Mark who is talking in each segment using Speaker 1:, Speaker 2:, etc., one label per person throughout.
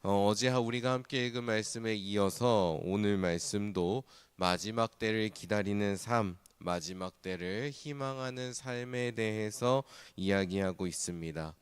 Speaker 1: 어제 우리가 함께 읽은 말씀에 이어서 오늘 말씀도 마지막 때를 기다리는 삶, 마지막 때를 희망하는 삶에 대해서 이야기하고 있습니다.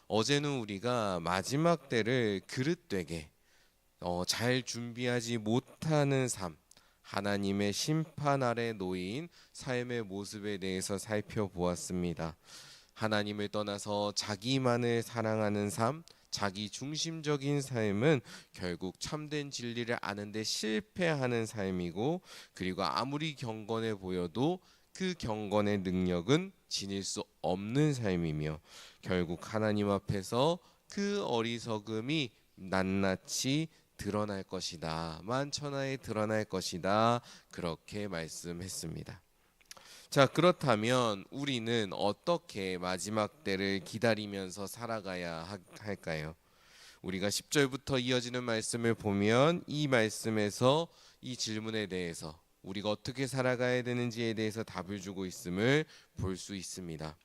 Speaker 1: 어제는 우리가 마지막 때를 그릇되게 잘 준비하지 못하는 삶, 하나님의 심판 아래 놓인 삶의 모습에 대해서 살펴보았습니다. 하나님을 떠나서 자기만을 사랑하는 삶, 자기 중심적인 삶은 결국 참된 진리를 아는데 실패하는 삶이고, 그리고 아무리 경건해 보여도 그 경건의 능력은 지닐 수 없는 삶이며, 결국 하나님 앞에서 그 어리석음이 낱낱이 드러날 것이다. 만천하에 드러날 것이다. 그렇게 말씀했습니다. 자, 그렇다면 우리는 어떻게 마지막 때를 기다리면서 살아가야 할까요? 우리가 10절부터 이어지는 말씀을 보면 이 말씀에서 이 질문에 대해서 우리가 어떻게 살아가야 되는지에 대해서 답을 주고 있음을 볼 수 있습니다.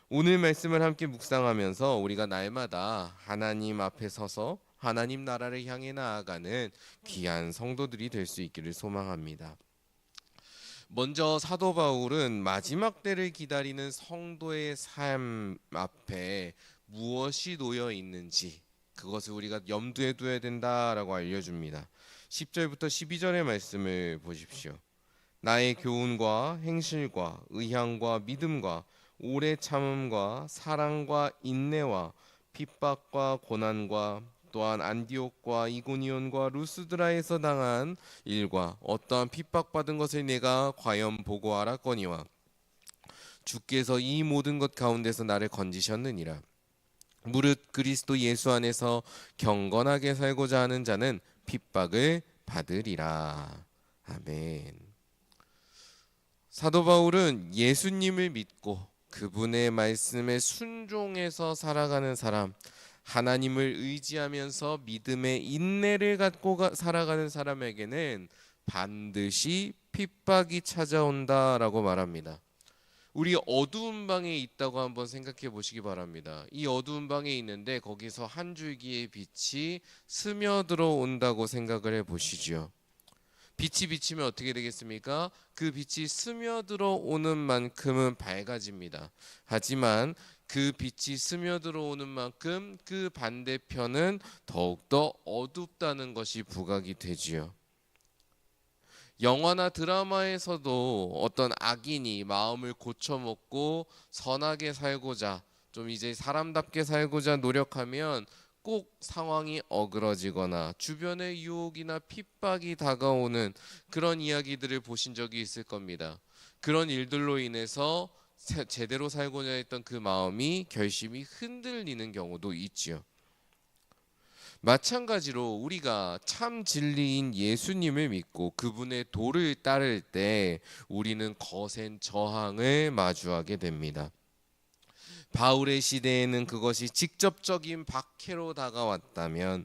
Speaker 1: 오늘 말씀을 함께 묵상하면서 우리가 날마다 하나님 앞에 서서 하나님 나라를 향해 나아가는 귀한 성도들이 될 수 있기를 소망합니다. 먼저 사도 바울은 마지막 때를 기다리는 성도의 삶 앞에 무엇이 놓여 있는지 그것을 우리가 염두에 둬야 된다라고 알려줍니다. 10절부터 12절의 말씀을 보십시오. 나의 교훈과 행실과 의향과 믿음과 오래 참음과 사랑과 인내와 핍박과 고난과 또한 안디옥과 이고니온과 루스드라에서 당한 일과 어떠한 핍박받은 것을 내가 과연 보고 알았거니와 주께서 이 모든 것 가운데서 나를 건지셨느니라. 무릇 그리스도 예수 안에서 경건하게 살고자 하는 자는 핍박을 받으리라. 아멘. 사도 바울은 예수님을 믿고 그분의 말씀에 순종해서 살아가는 사람, 하나님을 의지하면서 믿음의 인내를 갖고 살아가는 사람에게는 반드시 핍박이 찾아온다라고 말합니다. 우리 어두운 방에 있다고 한번 생각해 보시기 바랍니다. 이 어두운 방에 있는데 거기서 한 줄기의 빛이 스며들어 온다고 생각을 해 보시죠. 빛이 비치면 어떻게 되겠습니까? 그 빛이 스며들어 오는 만큼은 밝아집니다. 하지만 그 빛이 스며들어 오는 만큼 그 반대편은 더욱더 어둡다는 것이 부각이 되지요. 영화나 드라마에서도 어떤 악인이 마음을 고쳐먹고 선하게 살고자, 좀 이제 사람답게 살고자 노력하면 꼭 상황이 어그러지거나 주변의 유혹이나 핍박이 다가오는 그런 이야기들을 보신 적이 있을 겁니다. 그런 일들로 인해서 제대로 살고자 했던 그 마음이 결심이 흔들리는 경우도 있지요. 마찬가지로 우리가 참 진리인 예수님을 믿고 그분의 도를 따를 때 우리는 거센 저항을 마주하게 됩니다. 바울의 시대에는 그것이 직접적인 박해로 다가왔다면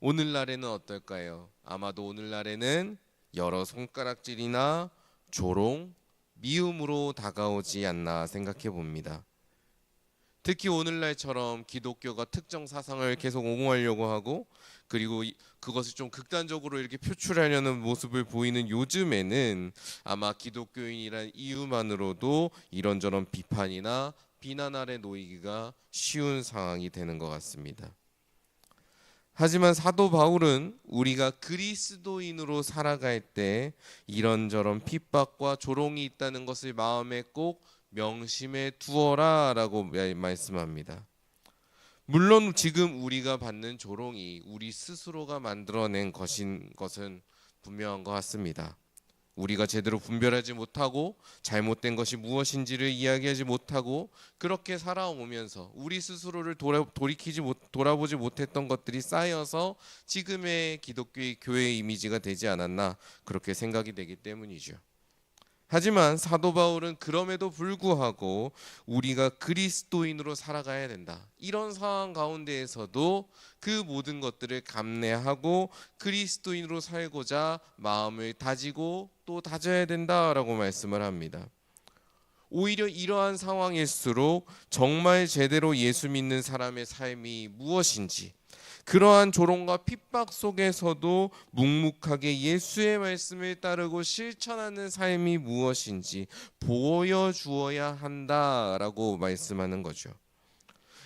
Speaker 1: 오늘날에는 어떨까요? 아마도 오늘날에는 여러 손가락질이나 조롱, 미움으로 다가오지 않나 생각해 봅니다. 특히 오늘날처럼 기독교가 특정 사상을 계속 옹호하려고 하고, 그리고 그것을 좀 극단적으로 이렇게 표출하려는 모습을 보이는 요즘에는 아마 기독교인이란 이유만으로도 이런저런 비판이나 비난 아래 놓이기가 쉬운 상황이 되는 것 같습니다. 하지만 사도 바울은 우리가 그리스도인으로 살아갈 때 이런저런 핍박과 조롱이 있다는 것을 마음에 꼭 명심해 두어라 라고 말씀합니다. 물론 지금 우리가 받는 조롱이 우리 스스로가 만들어낸 것은 분명한 것 같습니다. 우리가 제대로 분별하지 못하고 잘못된 것이 무엇인지를 이야기하지 못하고 그렇게 살아오면서 우리 스스로를 돌아보지 못했던 것들이 쌓여서 지금의 기독교의 교회의 이미지가 되지 않았나 그렇게 생각이 되기 때문이죠. 하지만 사도 바울은 그럼에도 불구하고 우리가 그리스도인으로 살아가야 된다. 이런 상황 가운데에서도 그 모든 것들을 감내하고 그리스도인으로 살고자 마음을 다지고 또 다져야 된다라고 말씀을 합니다. 오히려 이러한 상황일수록 정말 제대로 예수 믿는 사람의 삶이 무엇인지, 그러한 조롱과 핍박 속에서도 묵묵하게 예수의 말씀을 따르고 실천하는 삶이 무엇인지 보여주어야 한다라고 말씀하는 거죠.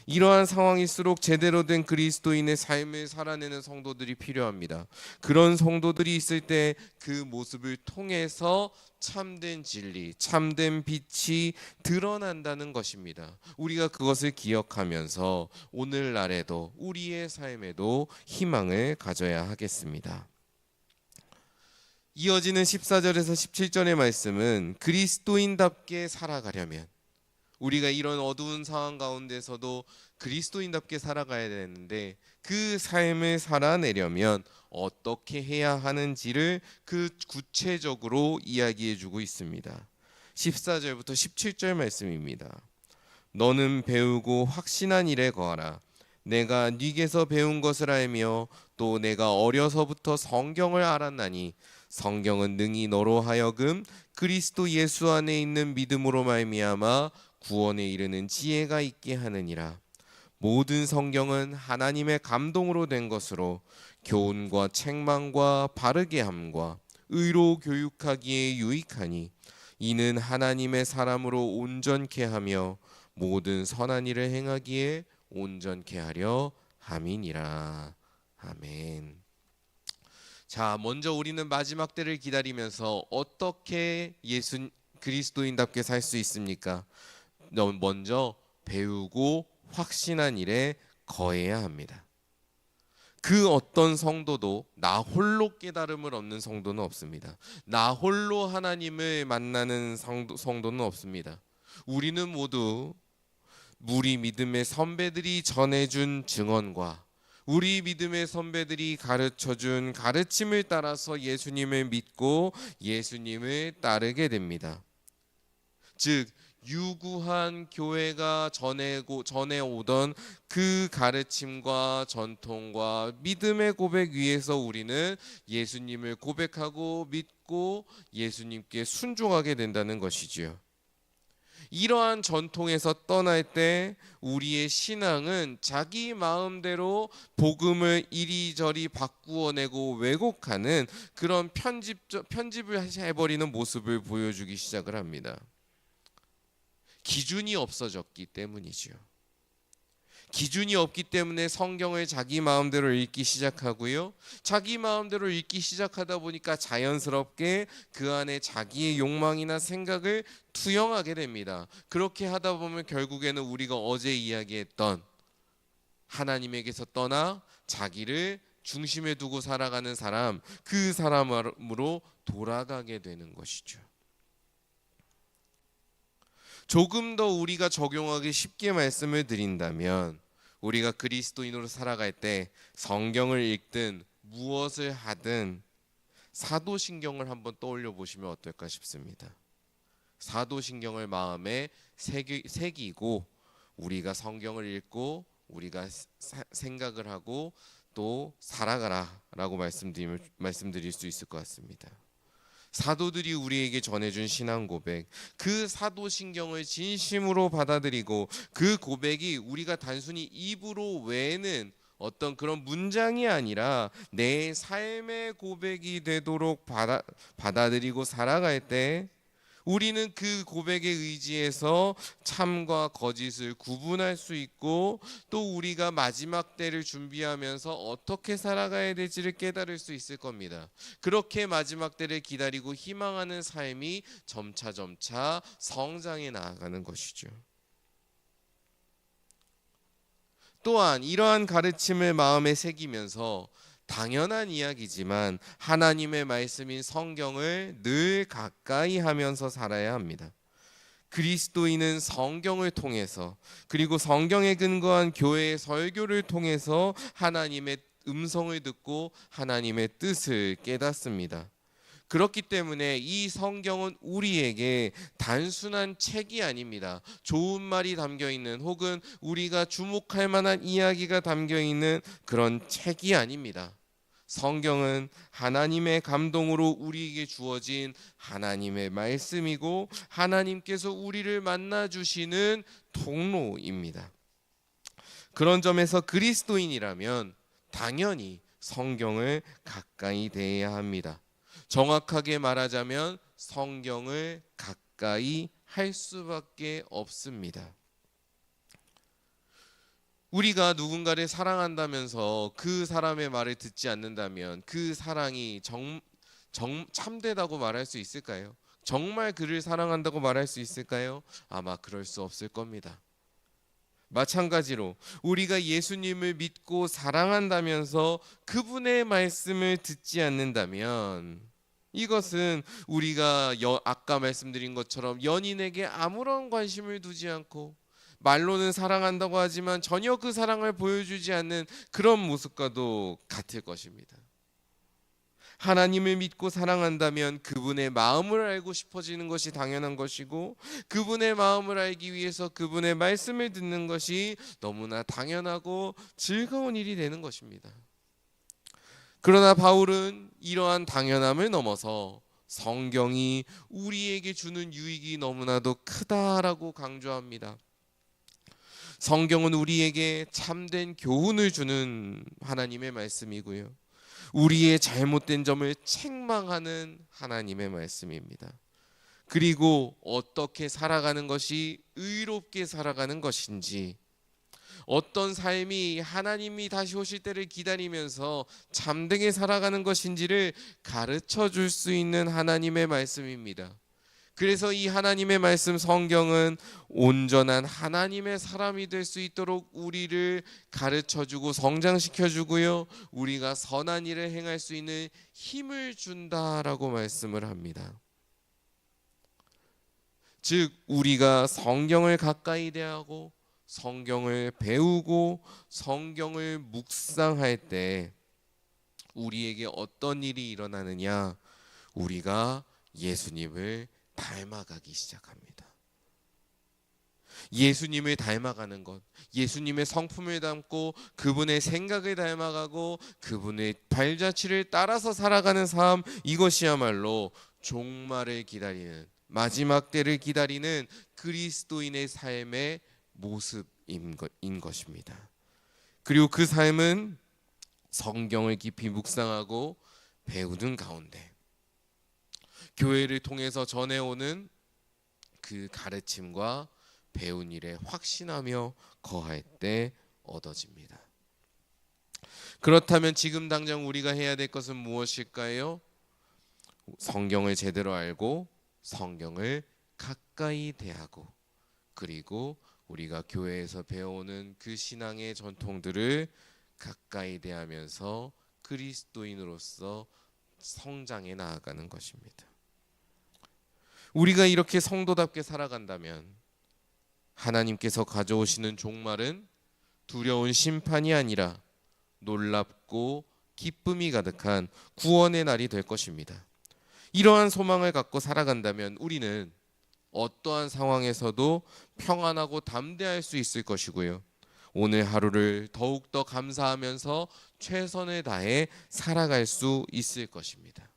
Speaker 1: 이러한 상황일수록 제대로 된 그리스도인의 삶을 살아내는 성도들이 필요합니다. 그런 성도들이 있을 때 그 모습을 통해서 참된 진리, 참된 빛이 드러난다는 것입니다. 우리가 그것을 기억하면서 오늘날에도 우리의 삶에도 희망을 가져야 하겠습니다. 이어지는 14절에서 17절의 말씀은 그리스도인답게 살아가려면 우리가 이런 어두운 상황 가운데서도 그리스도인답게 살아가야 되는데 그 삶을 살아내려면 어떻게 해야 하는지를 그 구체적으로 이야기해 주고 있습니다. 14절부터 17절 말씀입니다. 너는 배우고 확신한 일에 거하라. 내가 네게서 배운 것을 알며 또 내가 어려서부터 성경을 알았나니 성경은 능히 너로 하여금 그리스도 예수 안에 있는 믿음으로 말미암아 구원에 이르는 지혜가 있게 하느니라. 모든 성경은 하나님의 감동으로 된 것으로 교훈과 책망과 바르게 함과 의로 교육하기에 유익하니 이는 하나님의 사람으로 온전케 하며 모든 선한 일을 행하기에 온전케 하려 함이니라. 아멘. 자, 먼저 우리는 마지막 때를 기다리면서 어떻게 그리스도인답게 살 수 있습니까? 먼저 배우고 확신한 일에 거해야 합니다. 그 어떤 성도도 나 홀로 깨달음을 얻는 성도는 없습니다. 나 홀로 하나님을 만나는 성도는 없습니다. 우리는 모두 우리 믿음의 선배들이 전해준 증언과 우리 믿음의 선배들이 가르쳐준 가르침을 따라서 예수님을 믿고 예수님을 따르게 됩니다. 즉 유구한 교회가 전해오던 그 가르침과 전통과 믿음의 고백 위에서 우리는 예수님을 고백하고 믿고 예수님께 순종하게 된다는 것이지요. 이러한 전통에서 떠날 때 우리의 신앙은 자기 마음대로 복음을 이리저리 바꾸어내고 왜곡하는 그런 편집을 해버리는 모습을 보여주기 시작을 합니다. 기준이 없어졌기 때문이죠. 기준이 없기 때문에 성경을 자기 마음대로 읽기 시작하고요. 자기 마음대로 읽기 시작하다 보니까 자연스럽게 그 안에 자기의 욕망이나 생각을 투영하게 됩니다. 그렇게 하다 보면 결국에는 우리가 어제 이야기했던 하나님에게서 떠나 자기를 중심에 두고 살아가는 사람, 그 사람으로 돌아가게 되는 것이죠. 조금 더 우리가 적용하기 쉽게 말씀을 드린다면 우리가 그리스도인으로 살아갈 때 성경을 읽든 무엇을 하든 사도신경을 한번 떠올려 보시면 어떨까 싶습니다. 사도신경을 마음에 새기고 우리가 성경을 읽고 우리가 생각을 하고 또 살아가라라고 말씀드릴 수 있을 것 같습니다. 사도들이 우리에게 전해준 신앙 고백, 그 사도신경을 진심으로 받아들이고 그 고백이 우리가 단순히 입으로 외는 어떤 그런 문장이 아니라 내 삶의 고백이 되도록 받아들이고 살아갈 때 우리는 그 고백에 의지해서 참과 거짓을 구분할 수 있고 또 우리가 마지막 때를 준비하면서 어떻게 살아가야 될지를 깨달을 수 있을 겁니다. 그렇게 마지막 때를 기다리고 희망하는 삶이 점차 성장해 나아가는 것이죠. 또한 이러한 가르침을 마음에 새기면서 당연한 이야기지만 하나님의 말씀인 성경을 늘 가까이 하면서 살아야 합니다. 그리스도인은 성경을 통해서 그리고 성경에 근거한 교회의 설교를 통해서 하나님의 음성을 듣고 하나님의 뜻을 깨닫습니다. 그렇기 때문에 이 성경은 우리에게 단순한 책이 아닙니다. 좋은 말이 담겨있는 혹은 우리가 주목할 만한 이야기가 담겨있는 그런 책이 아닙니다. 성경은 하나님의 감동으로 우리에게 주어진 하나님의 말씀이고 하나님께서 우리를 만나주시는 통로입니다. 그런 점에서 그리스도인이라면 당연히 성경을 가까이 대해야 합니다. 정확하게 말하자면 성경을 가까이 할 수밖에 없습니다. 우리가 누군가를 사랑한다면서 그 사람의 말을 듣지 않는다면 그 사랑이 참되다고 말할 수 있을까요? 정말 그를 사랑한다고 말할 수 있을까요? 아마 그럴 수 없을 겁니다. 마찬가지로 우리가 예수님을 믿고 사랑한다면서 그분의 말씀을 듣지 않는다면 이것은 우리가 아까 말씀드린 것처럼 연인에게 아무런 관심을 두지 않고 말로는 사랑한다고 하지만 전혀 그 사랑을 보여주지 않는 그런 모습과도 같을 것입니다. 하나님을 믿고 사랑한다면 그분의 마음을 알고 싶어지는 것이 당연한 것이고, 그분의 마음을 알기 위해서 그분의 말씀을 듣는 것이 너무나 당연하고 즐거운 일이 되는 것입니다. 그러나 바울은 이러한 당연함을 넘어서 성경이 우리에게 주는 유익이 너무나도 크다라고 강조합니다. 성경은 우리에게 참된 교훈을 주는 하나님의 말씀이고요, 우리의 잘못된 점을 책망하는 하나님의 말씀입니다. 그리고 어떻게 살아가는 것이 의롭게 살아가는 것인지, 어떤 삶이 하나님이 다시 오실 때를 기다리면서 참되게 살아가는 것인지를 가르쳐 줄 수 있는 하나님의 말씀입니다. 그래서 이 하나님의 말씀 성경은 온전한 하나님의 사람이 될 수 있도록 우리를 가르쳐주고 성장시켜주고요, 우리가 선한 일을 행할 수 있는 힘을 준다라고 말씀을 합니다. 즉 우리가 성경을 가까이 대하고 성경을 배우고 성경을 묵상할 때 우리에게 어떤 일이 일어나느냐, 우리가 예수님을 닮아가기 시작합니다. 예수님을 닮아가는 것, 예수님의 성품을 담고 그분의 생각을 닮아가고 그분의 발자취를 따라서 살아가는 삶, 이것이야말로 종말을 기다리는, 마지막 때를 기다리는 그리스도인의 삶의 모습인 것입니다. 그리고 그 삶은 성경을 깊이 묵상하고 배우는 가운데 교회를 통해서 전해오는 그 가르침과 배운 일에 확신하며 거할 때 얻어집니다. 그렇다면 지금 당장 우리가 해야 될 것은 무엇일까요? 성경을 제대로 알고 성경을 가까이 대하고, 그리고 우리가 교회에서 배워오는 그 신앙의 전통들을 가까이 대하면서 그리스도인으로서 성장해 나아가는 것입니다. 우리가 이렇게 성도답게 살아간다면 하나님께서 가져오시는 종말은 두려운 심판이 아니라 놀랍고 기쁨이 가득한 구원의 날이 될 것입니다. 이러한 소망을 갖고 살아간다면 우리는 어떠한 상황에서도 평안하고 담대할 수 있을 것이고요, 오늘 하루를 더욱더 감사하면서 최선을 다해 살아갈 수 있을 것입니다.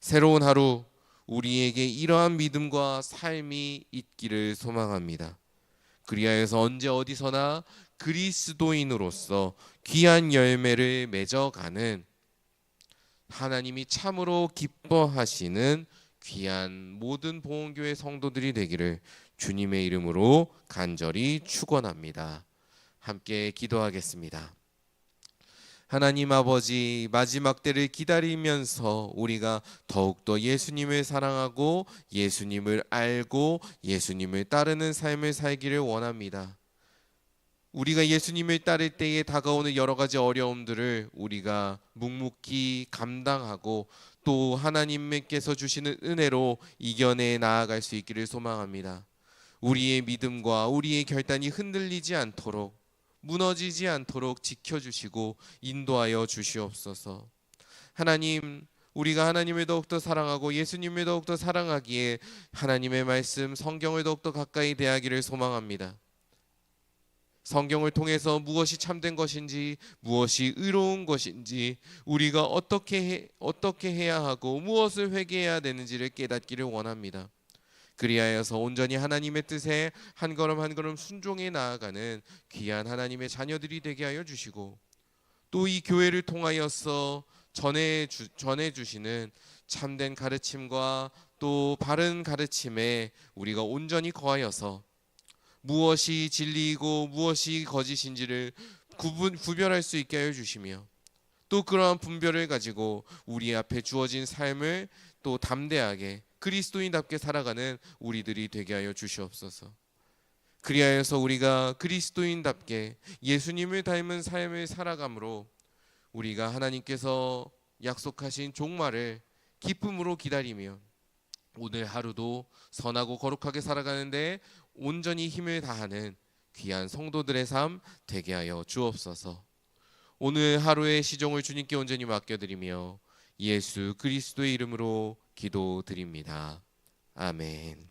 Speaker 1: 새로운 하루, 우리에게 이러한 믿음과 삶이 있기를 소망합니다. 그리하여서 언제 어디서나 그리스도인으로서 귀한 열매를 맺어가는, 하나님이 참으로 기뻐하시는 귀한 모든 보온교회 성도들이 되기를 주님의 이름으로 간절히 축원합니다. 함께 기도하겠습니다. 하나님 아버지, 마지막 때를 기다리면서 우리가 더욱더 예수님을 사랑하고 예수님을 알고 예수님을 따르는 삶을 살기를 원합니다. 우리가 예수님을 따를 때에 다가오는 여러 가지 어려움들을 우리가 묵묵히 감당하고 또 하나님께서 주시는 은혜로 이겨내 나아갈 수 있기를 소망합니다. 우리의 믿음과 우리의 결단이 흔들리지 않도록, 무너지지 않도록 지켜주시고 인도하여 주시옵소서. 하나님, 우리가 하나님을 더욱더 사랑하고 예수님을 더욱더 사랑하기에 하나님의 말씀 성경을 더욱더 가까이 대하기를 소망합니다. 성경을 통해서 무엇이 참된 것인지, 무엇이 의로운 것인지, 우리가 어떻게 해야 하고 무엇을 회개해야 되는지를 깨닫기를 원합니다. 그리하여서 온전히 하나님의 뜻에 한 걸음 한 걸음 순종해 나아가는 귀한 하나님의 자녀들이 되게 하여 주시고, 또 이 교회를 통하여서 전해 주시는 참된 가르침과 또 바른 가르침에 우리가 온전히 거하여서 무엇이 진리이고 무엇이 거짓인지를 구별할 수 있게 하여 주시며, 또 그러한 분별을 가지고 우리 앞에 주어진 삶을 또 담대하게 그리스도인답게 살아가는 우리들이 되게 하여 주시옵소서. 그리하여서 우리가 그리스도인답게 예수님을 닮은 삶을 살아감으로 우리가 하나님께서 약속하신 종말을 기쁨으로 기다리며 오늘 하루도 선하고 거룩하게 살아가는데 온전히 힘을 다하는 귀한 성도들의 삶 되게 하여 주옵소서. 오늘 하루의 시종을 주님께 온전히 맡겨드리며 예수 그리스도의 이름으로 기도드립니다. 아멘.